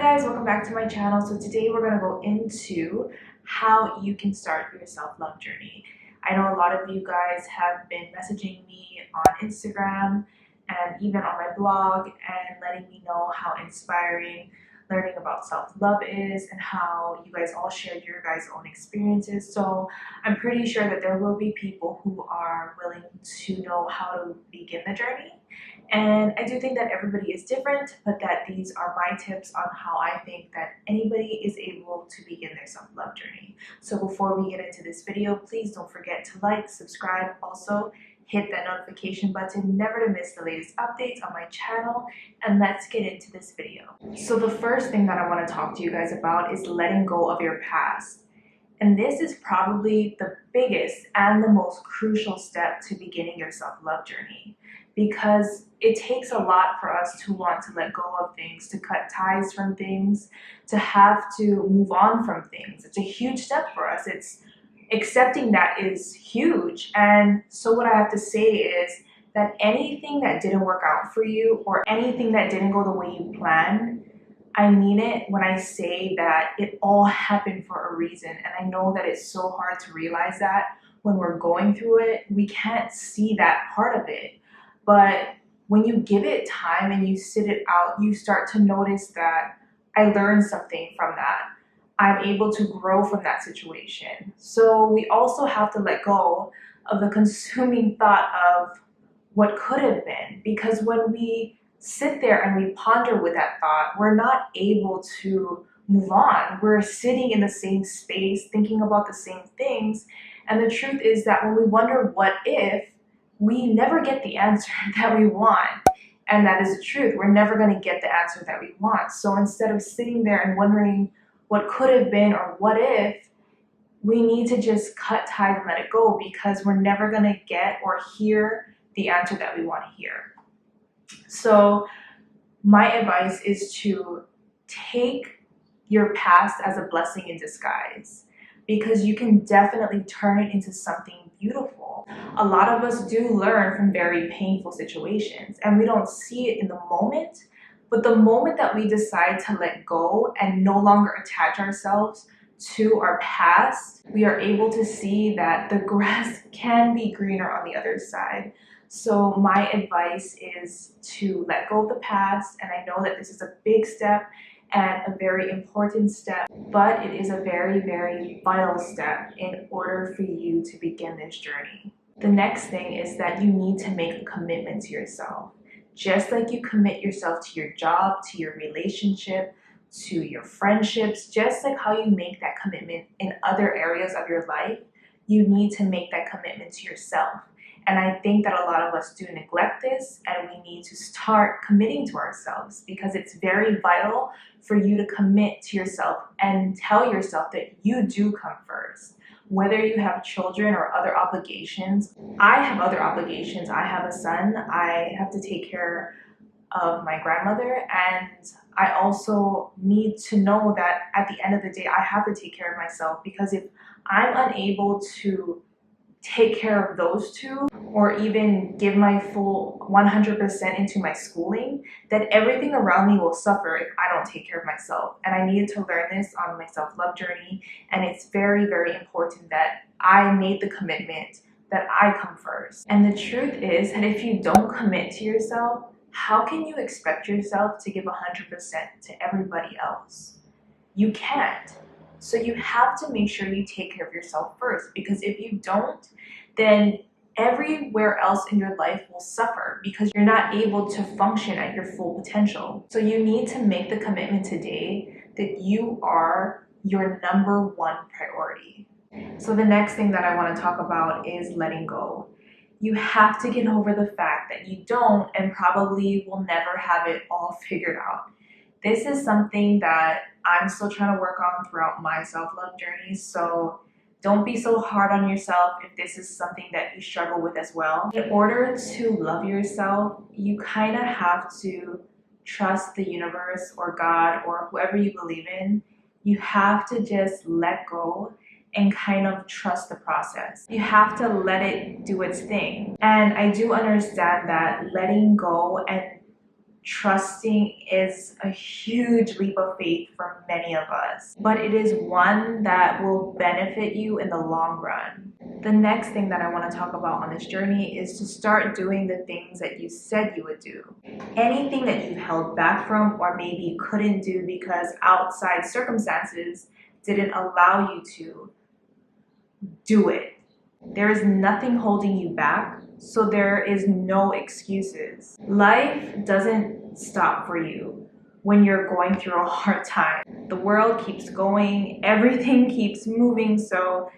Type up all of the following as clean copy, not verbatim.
guys, welcome back to my channel. So today we're going to go into how you can start your self-love journey. I know a lot of you guys have been messaging me on Instagram and even on my blog and letting me know how inspiring learning about self-love is and how you guys all shared your guys' own experiences. So I'm pretty sure that there will be people who are willing to know how to begin the journey. And I do think that everybody is different, but that these are my tips on how I think that anybody is able to begin their self-love journey. So before we get into this video, please don't forget to like, subscribe, also hit that notification button never to miss the latest updates on my channel, and let's get into this video. So the first thing that I want to talk to you guys about is letting go of your past. And this is probably the biggest and the most crucial step to beginning your self-love journey, because it takes a lot for us to want to let go of things, to cut ties from things, to have to move on from things. It's a huge step for us. It's accepting that is huge. And so what I have to say is that anything that didn't work out for you or anything that didn't go the way you planned, I mean it when I say that it all happened for a reason. And I know that it's so hard to realize that when we're going through it. We can't see that part of it. But when you give it time and you sit it out, you start to notice that I learned something from that. I'm able to grow from that situation. So we also have to let go of the consuming thought of what could have been, because when we sit there and we ponder with that thought, we're not able to move on. We're sitting in the same space, thinking about the same things. And the truth is that when we wonder what if, we never get the answer that we want. And that is the truth. We're never going to get the answer that we want. So instead of sitting there and wondering what could have been or what if, we need to just cut ties and let it go, because we're never going to get or hear the answer that we want to hear. So my advice is to take your past as a blessing in disguise, because you can definitely turn it into something beautiful. A lot of us do learn from very painful situations, and we don't see it in the moment, but the moment that we decide to let go and no longer attach ourselves to our past, we are able to see that the grass can be greener on the other side. So my advice is to let go of the past, and I know that this is a big step and a very important step, but it is a very, very vital step in order for you to begin this journey. The next thing is that you need to make a commitment to yourself. Just like you commit yourself to your job, to your relationship, to your friendships, just like how you make that commitment in other areas of your life, you need to make that commitment to yourself. And I think that a lot of us do neglect this, and we need to start committing to ourselves, because it's very vital for you to commit to yourself and tell yourself that you do come first. Whether you have children or other obligations, I have other obligations. I have a son. I have to take care of my grandmother, and I also need to know that at the end of the day, I have to take care of myself, because if I'm unable to take care of those two, or even give my full 100% into my schooling, then everything around me will suffer if I don't take care of myself. And I needed to learn this on my self-love journey, and it's very, very important that I made the commitment that I come first. And the truth is that if you don't commit to yourself, how can you expect yourself to give 100% to everybody else? You can't. So you have to make sure you take care of yourself first, because if you don't, then everywhere else in your life will suffer, because you're not able to function at your full potential. So you need to make the commitment today that you are your number one priority. So the next thing that I want to talk about is letting go. You have to get over the fact that you don't and probably will never have it all figured out. This is something that I'm still trying to work on throughout my self-love journey. So don't be so hard on yourself if this is something that you struggle with as well. In order to love yourself, you kind of have to trust the universe or God or whoever you believe in. You have to just let go and kind of trust the process. You have to let it do its thing. And I do understand that letting go and trusting is a huge leap of faith for many of us, but it is one that will benefit you in the long run. The next thing that I want to talk about on this journey is to start doing the things that you said you would do. Anything that you've held back from or maybe couldn't do because outside circumstances didn't allow you to, do it. There is nothing holding you back, so there is no excuses. Life doesn't stop for you when you're going through a hard time. The world keeps going, everything keeps moving, so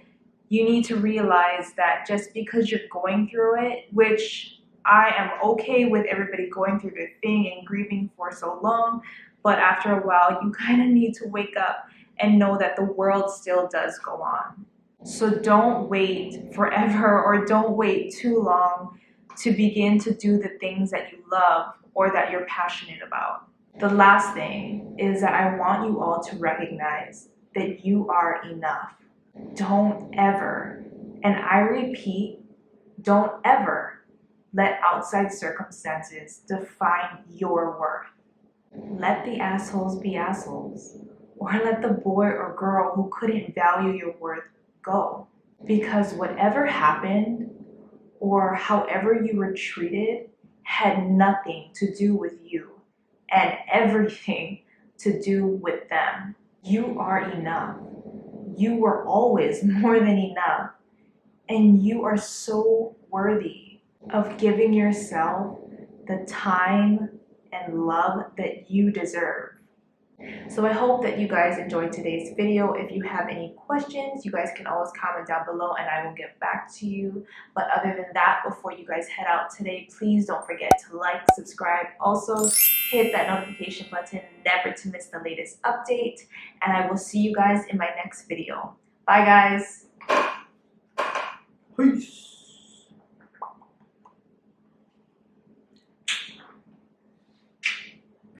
you need to realize that just because you're going through it, which I am okay with everybody going through their thing and grieving for so long, but after a while you kind of need to wake up and know that the world still does go on. So don't wait forever or don't wait too long to begin to do the things that you love or that you're passionate about. The last thing is that I want you all to recognize that you are enough. Don't ever, and I repeat, don't ever let outside circumstances define your worth. Let the assholes be assholes, or let the boy or girl who couldn't value your worth go. Because whatever happened or however you were treated had nothing to do with you and everything to do with them. You are enough. You were always more than enough. And you are so worthy of giving yourself the time and love that you deserve. So I hope that you guys enjoyed today's video. If you have any questions, you guys can always comment down below and I will get back to you. But other than that, before you guys head out today, please don't forget to like, subscribe. Also, hit that notification button never to miss the latest update. And I will see you guys in my next video. Bye guys. Peace.